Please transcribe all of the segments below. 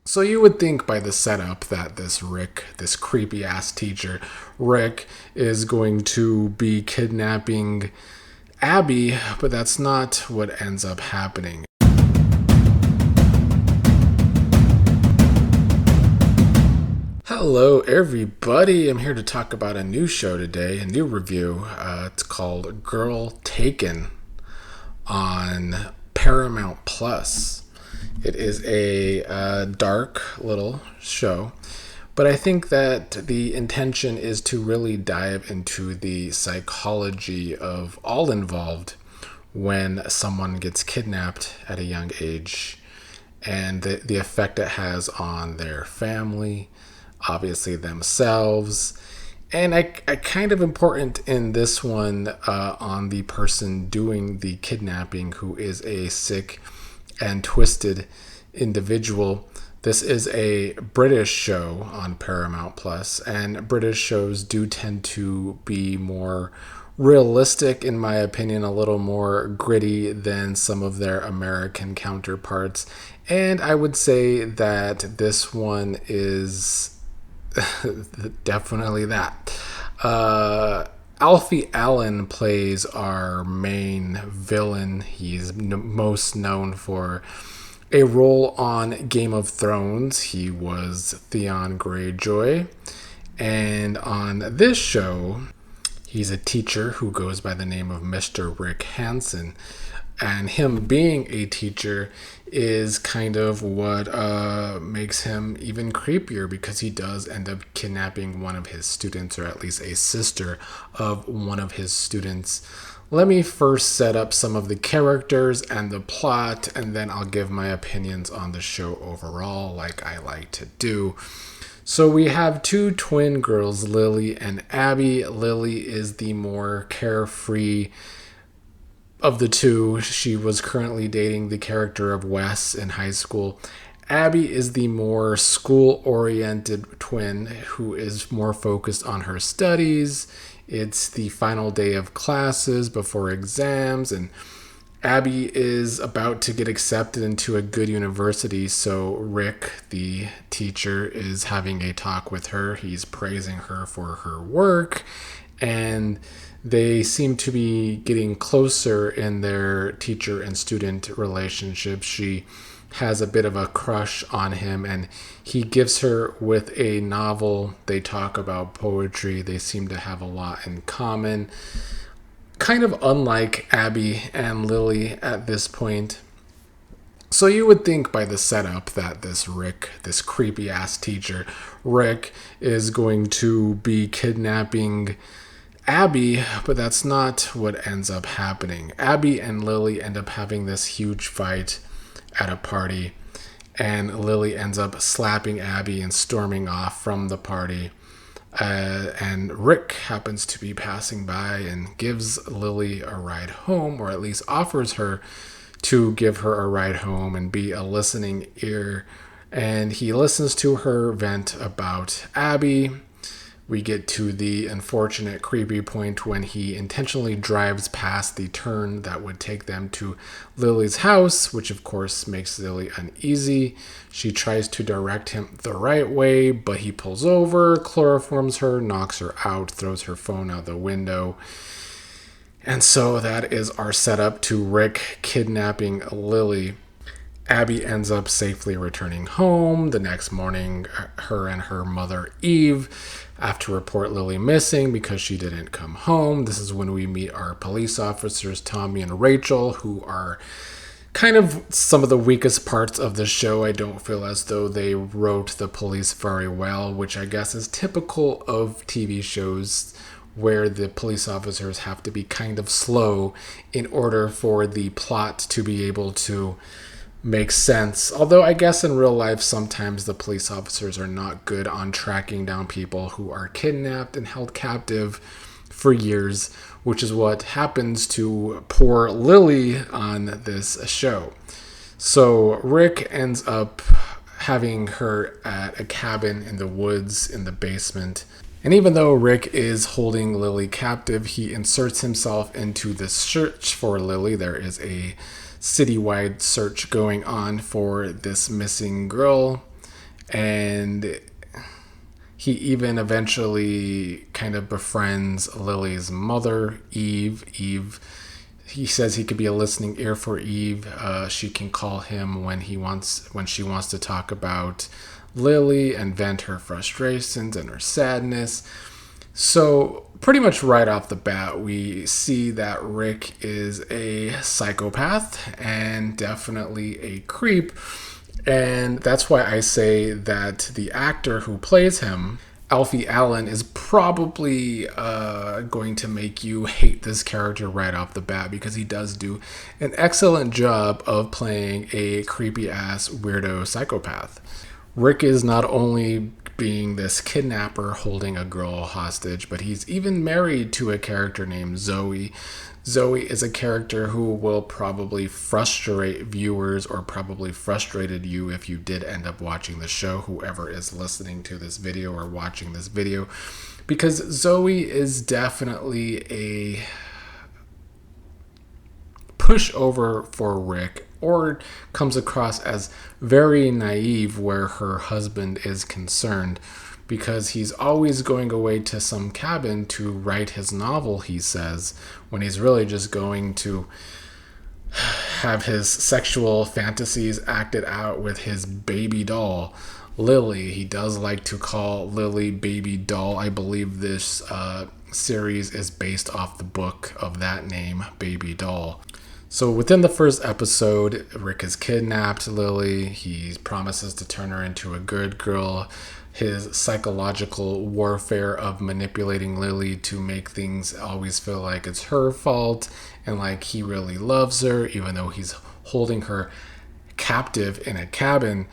So you would think by the setup that this Rick, this creepy ass teacher, Rick, is going to be kidnapping Abby, but that's not what ends up happening. Hello, everybody. I'm here to talk about a new show today, a new review. It's called Girl Taken on Paramount Plus. It is a dark little show, but I think that the intention is to really dive into the psychology of all involved when someone gets kidnapped at a young age and the effect it has on their family, obviously themselves, and I kind of important in this one on the person doing the kidnapping, who is a sick and twisted individual. This is a British show on Paramount Plus, and British shows do tend to be more realistic, in my opinion, a little more gritty than some of their American counterparts. And I would say that this one is definitely that. Alfie Allen plays our main villain. He's most known for a role on Game of Thrones. He was Theon Greyjoy. And on this show, he's a teacher who goes by the name of Mr. Rick Hansen. And him being a teacher is kind of what makes him even creepier, because he does end up kidnapping one of his students, or at least a sister of one of his students. Let me first set up some of the characters and the plot, and then I'll give my opinions on the show overall, like I like to do. So we have two twin girls, Lily and Abby. Lily is the more carefree of the two. She was currently dating the character of Wes in high school. Abby is the more school oriented twin who is more focused on her studies. It's the final day of classes before exams, and Abby is about to get accepted into a good university, so Rick, the teacher, is having a talk with her. He's praising her for her work, and they seem to be getting closer in their teacher and student relationship. She has a bit of a crush on him, and he gives her with a novel. They talk about poetry. They seem to have a lot in common. Kind of unlike Abby and Lily at this point. So you would think by the setup that this Rick, this creepy ass teacher, Rick, is going to be kidnapping Abby, but that's not what ends up happening. Abby and Lily end up having this huge fight at a party, and Lily ends up slapping Abby and storming off from the party. And Rick happens to be passing by and gives Lily a ride home, or at least offers her to give her a ride home and be a listening ear. And he listens to her vent about Abby. We get to the unfortunate creepy point when he intentionally drives past the turn that would take them to Lily's house, which of course makes Lily uneasy. She tries to direct him the right way, but he pulls over, chloroforms her, knocks her out, throws her phone out the window. And so that is our setup to Rick kidnapping Lily. Abby ends up safely returning home. The next morning, her and her mother, Eve, have to report Lily missing because she didn't come home. This is when we meet our police officers, Tommy and Rachel, who are kind of some of the weakest parts of the show. I don't feel as though they wrote the police very well, which I guess is typical of TV shows where the police officers have to be kind of slow in order for the plot to be able to make sense. Although I guess in real life, sometimes the police officers are not good on tracking down people who are kidnapped and held captive for years, which is what happens to poor Lily on this show. So Rick ends up having her at a cabin in the woods in the basement. And even though Rick is holding Lily captive, he inserts himself into the search for Lily. There is a citywide search going on for this missing girl. And he even eventually kind of befriends Lily's mother, Eve. He says he could be a listening ear for Eve. She can call him when she wants to talk about Lily and vent her frustrations and her sadness. So pretty much right off the bat, we see that Rick is a psychopath and definitely a creep. And that's why I say that the actor who plays him, Alfie Allen, is probably going to make you hate this character right off the bat, because he does do an excellent job of playing a creepy ass weirdo psychopath. Rick is not only being this kidnapper holding a girl hostage, but he's even married to a character named Zoe. Zoe is a character who will probably frustrate viewers, or probably frustrated you if you did end up watching the show, whoever is listening to this video or watching this video, because Zoe is definitely a pushover for Rick, or comes across as very naive where her husband is concerned, because he's always going away to some cabin to write his novel, he says, when he's really just going to have his sexual fantasies acted out with his baby doll, Lily. He does like to call Lily baby doll. I believe this series is based off the book of that name, Baby Doll. So within the first episode, Rick is kidnapped Lily. He promises to turn her into a good girl. His psychological warfare of manipulating Lily to make things always feel like it's her fault and like he really loves her, even though he's holding her captive in a cabin.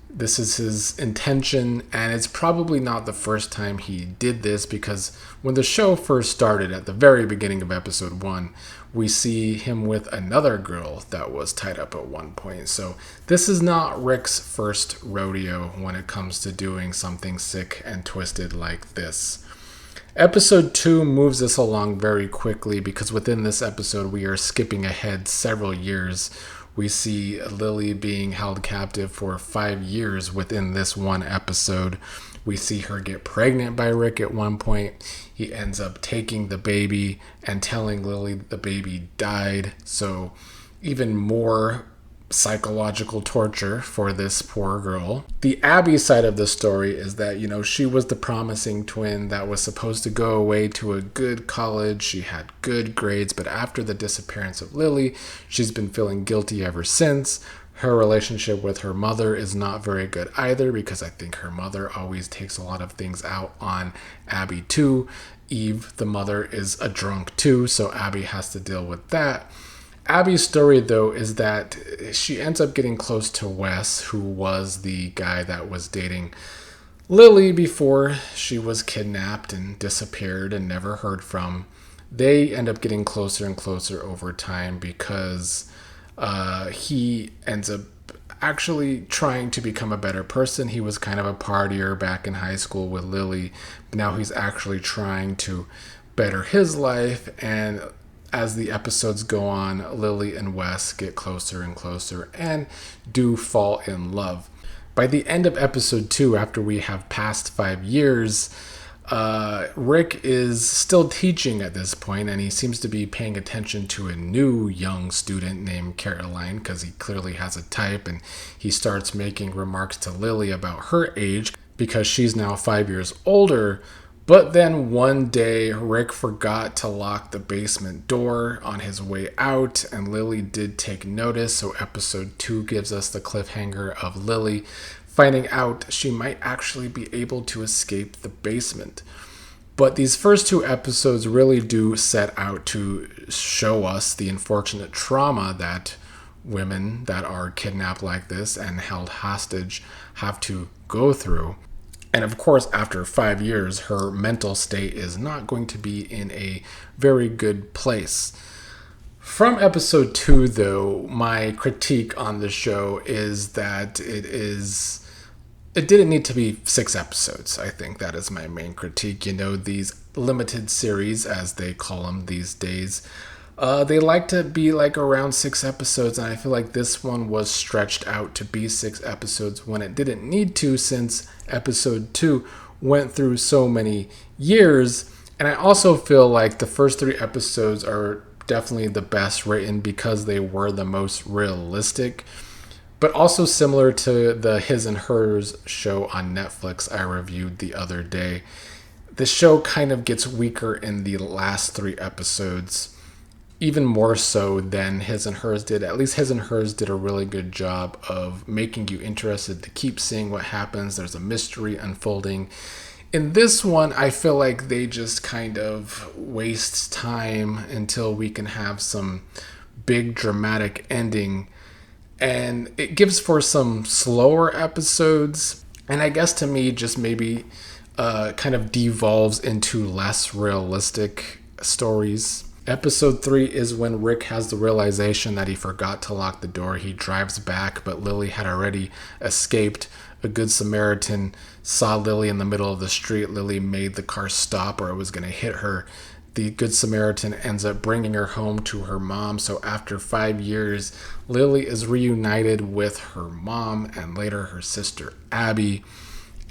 This is his intention, and it's probably not the first time he did this, because when the show first started at the very beginning of episode 1, we see him with another girl that was tied up at one point. So this is not Rick's first rodeo when it comes to doing something sick and twisted like this. Episode 2 moves us along very quickly, because within this episode we are skipping ahead several years. We see Lily being held captive for 5 years within this one episode. We see her get pregnant by Rick at one point. He ends up taking the baby and telling Lily the baby died. So even more psychological torture for this poor girl. The Abby side of the story is that, she was the promising twin that was supposed to go away to a good college. She had good grades, but after the disappearance of Lily, she's been feeling guilty ever since. Her relationship with her mother is not very good either, because I think her mother always takes a lot of things out on Abby too. Eve, the mother, is a drunk too, so Abby has to deal with that. Abby's story, though, is that she ends up getting close to Wes, who was the guy that was dating Lily before she was kidnapped and disappeared and never heard from. They end up getting closer and closer over time, because he ends up actually trying to become a better person. He was kind of a partier back in high school with Lily, but now he's actually trying to better his life. And as the episodes go on, Lily and Wes get closer and closer and do fall in love. By the end of episode 2, after we have passed 5 years, Rick is still teaching at this point, and he seems to be paying attention to a new young student named Caroline, because he clearly has a type, and he starts making remarks to Lily about her age, because she's now 5 years older. But then one day, Rick forgot to lock the basement door on his way out, and Lily did take notice, so episode 2 gives us the cliffhanger of Lily finding out she might actually be able to escape the basement. But these first 2 episodes really do set out to show us the unfortunate trauma that women that are kidnapped like this and held hostage have to go through. And of course, after 5 years, her mental state is not going to be in a very good place. From episode 2, though, my critique on the show is that it didn't need to be 6 episodes. I think that is my main critique. These limited series, as they call them these days, They like to be like around 6 episodes, and I feel like this one was stretched out to be 6 episodes when it didn't need to, since episode 2 went through so many years. And I also feel like the first 3 episodes are definitely the best written because they were the most realistic. But also similar to the His and Hers show on Netflix I reviewed the other day, the show kind of gets weaker in the last 3 episodes, even more so than His and Hers did. At least His and Hers did a really good job of making you interested to keep seeing what happens. There's a mystery unfolding. In this one, I feel like they just kind of waste time until we can have some big dramatic ending. And it gives for some slower episodes. And I guess to me, just maybe kind of devolves into less realistic stories. Episode 3 is when Rick has the realization that he forgot to lock the door. He drives back, but Lily had already escaped. A good Samaritan saw Lily in the middle of the street. Lily made the car stop or it was going to hit her. The good Samaritan ends up bringing her home to her mom. So after 5 years, Lily is reunited with her mom and later her sister Abby.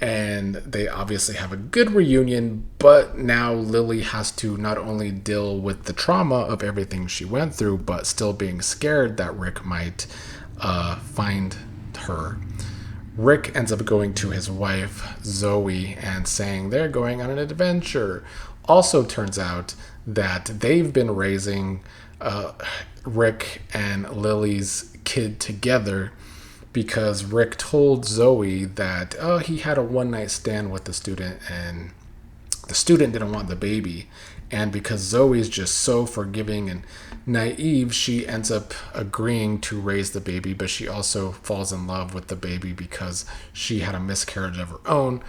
And they obviously have a good reunion, but now Lily has to not only deal with the trauma of everything she went through, but still being scared that Rick might find her. Rick ends up going to his wife, Zoe, and saying they're going on an adventure. Also turns out that they've been raising Rick and Lily's kid together, because Rick told Zoe that he had a one-night stand with the student and the student didn't want the baby. And because Zoe is just so forgiving and naive, she ends up agreeing to raise the baby, but she also falls in love with the baby because she had a miscarriage of her own.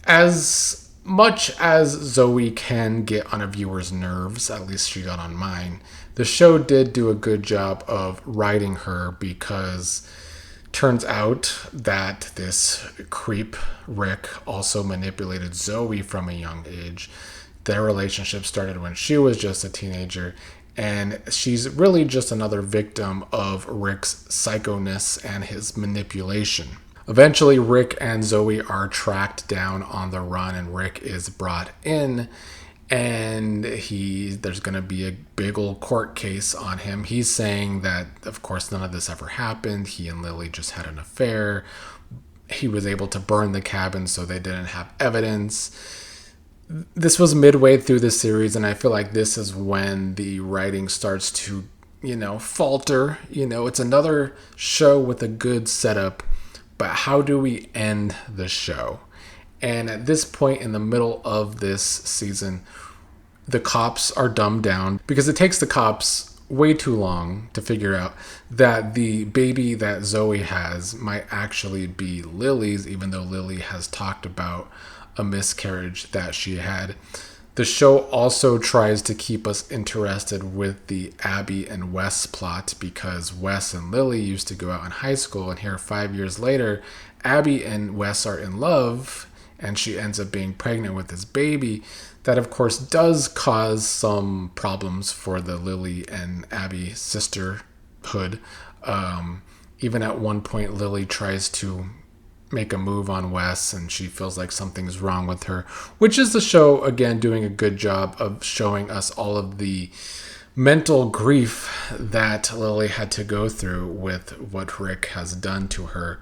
As much as Zoe can get on a viewer's nerves, at least she got on mine, the show did do a good job of writing her, because turns out that this creep, Rick, also manipulated Zoe from a young age. Their relationship started when she was just a teenager, and she's really just another victim of Rick's psychoness and his manipulation. Eventually, Rick and Zoe are tracked down on the run, and Rick is brought in, and there's going to be a big old court case on him. He's saying that, of course, none of this ever happened. He and Lily just had an affair. He was able to burn the cabin so they didn't have evidence. This was midway through the series, and I feel like this is when the writing starts to, falter. It's another show with a good setup, but how do we end the show? And at this point in the middle of this season, the cops are dumbed down because it takes the cops way too long to figure out that the baby that Zoe has might actually be Lily's, even though Lily has talked about a miscarriage that she had. The show also tries to keep us interested with the Abby and Wes plot, because Wes and Lily used to go out in high school, and here 5 years later, Abby and Wes are in love, and she ends up being pregnant with this baby. That, of course, does cause some problems for the Lily and Abby sisterhood. Even at one point, Lily tries to make a move on Wes, and she feels like something's wrong with her, which is the show, again, doing a good job of showing us all of the mental grief that Lily had to go through with what Rick has done to her.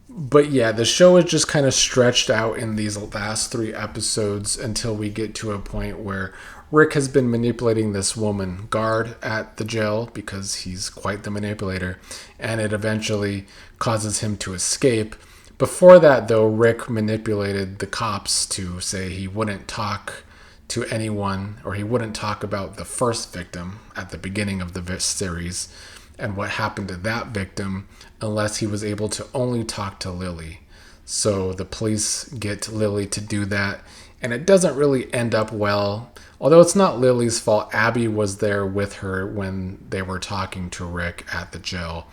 But yeah, the show is just kind of stretched out in these last 3 episodes until we get to a point where Rick has been manipulating this woman guard at the jail, because he's quite the manipulator, and it eventually causes him to escape. Before that, though, Rick manipulated the cops to say he wouldn't talk to anyone, or he wouldn't talk about the first victim at the beginning of the series and what happened to that victim, unless he was able to only talk to Lily. So the police get Lily to do that, and it doesn't really end up well. Although it's not Lily's fault, Abby was there with her when they were talking to Rick at the jail.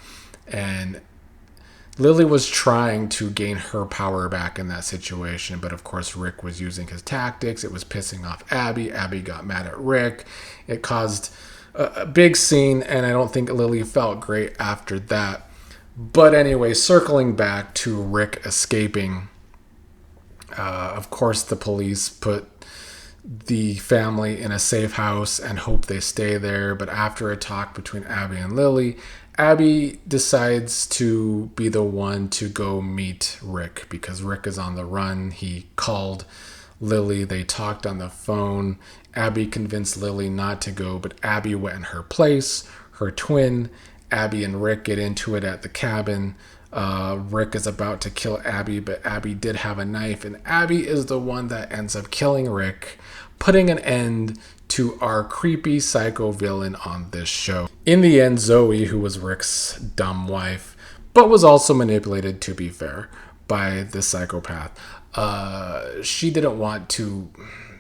And Lily was trying to gain her power back in that situation, but of course Rick was using his tactics. It was pissing off Abby. Abby got mad at Rick. It caused a big scene, and I don't think Lily felt great after that. But anyway, circling back to Rick escaping, of course the police put the family in a safe house and hope they stay there. But after a talk between Abby and Lily, Abby decides to be the one to go meet Rick because Rick is on the run. He called Lily. They talked on the phone. Abby convinced Lily not to go, but Abby went in her place, her twin. Abby and Rick get into it at the cabin. Rick is about to kill Abby, but Abby did have a knife, and Abby is the one that ends up killing Rick, putting an end to our creepy psycho villain on this show. In the end, Zoe, who was Rick's dumb wife, but was also manipulated, to be fair, by the psychopath, she didn't want to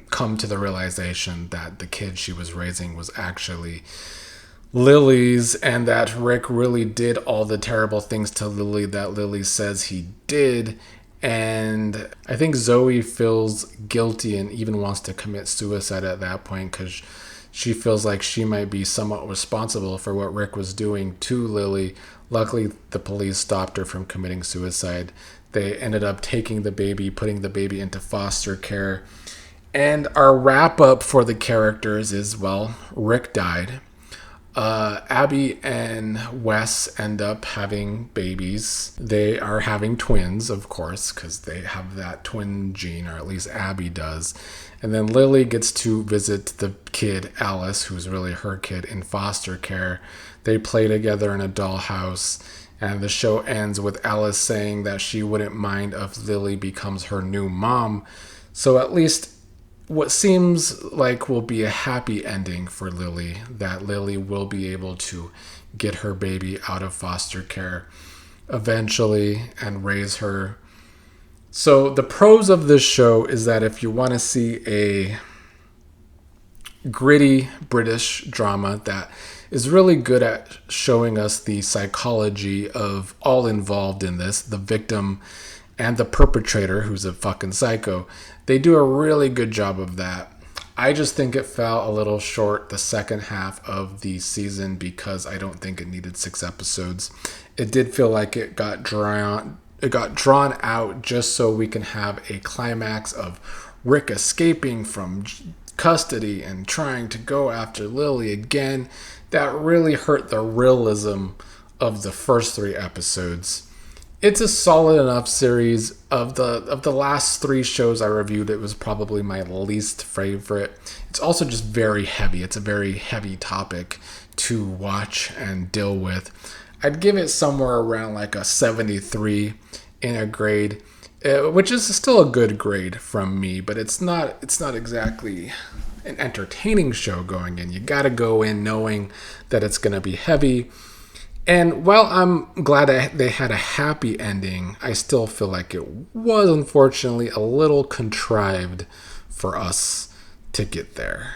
come to the realization that the kid she was raising was actually Lily's, and that Rick really did all the terrible things to Lily that Lily says he did. And I think Zoe feels guilty and even wants to commit suicide at that point because she feels like she might be somewhat responsible for what Rick was doing to Lily. Luckily, the police stopped her from committing suicide. They ended up taking the baby, putting the baby into foster care. And our wrap up for the characters is, well, Rick died. Abby and Wes end up having babies. They are having twins, of course, because they have that twin gene, or at least Abby does. And then Lily gets to visit the kid, Alice, who's really her kid, in foster care. They play together in a dollhouse, and the show ends with Alice saying that she wouldn't mind if Lily becomes her new mom. So at least what seems like will be a happy ending for Lily, that Lily will be able to get her baby out of foster care eventually and raise her. So the pros of this show is that if you want to see a gritty British drama that is really good at showing us the psychology of all involved in this, the victim and the perpetrator, who's a fucking psycho, they do a really good job of that. I just think it fell a little short the second half of the season because I don't think it needed 6 episodes. It did feel like it got drawn out just so we can have a climax of Rick escaping from custody and trying to go after Lily again. That really hurt the realism of the first 3 episodes. It's a solid enough series. Of the last 3 shows I reviewed, it was probably my least favorite. It's also just very heavy. It's a very heavy topic to watch and deal with. I'd give it somewhere around like a 73 in a grade, which is still a good grade from me, but it's not exactly an entertaining show going in. You got to go in knowing that it's going to be heavy. And while I'm glad they had a happy ending, I still feel like it was unfortunately a little contrived for us to get there.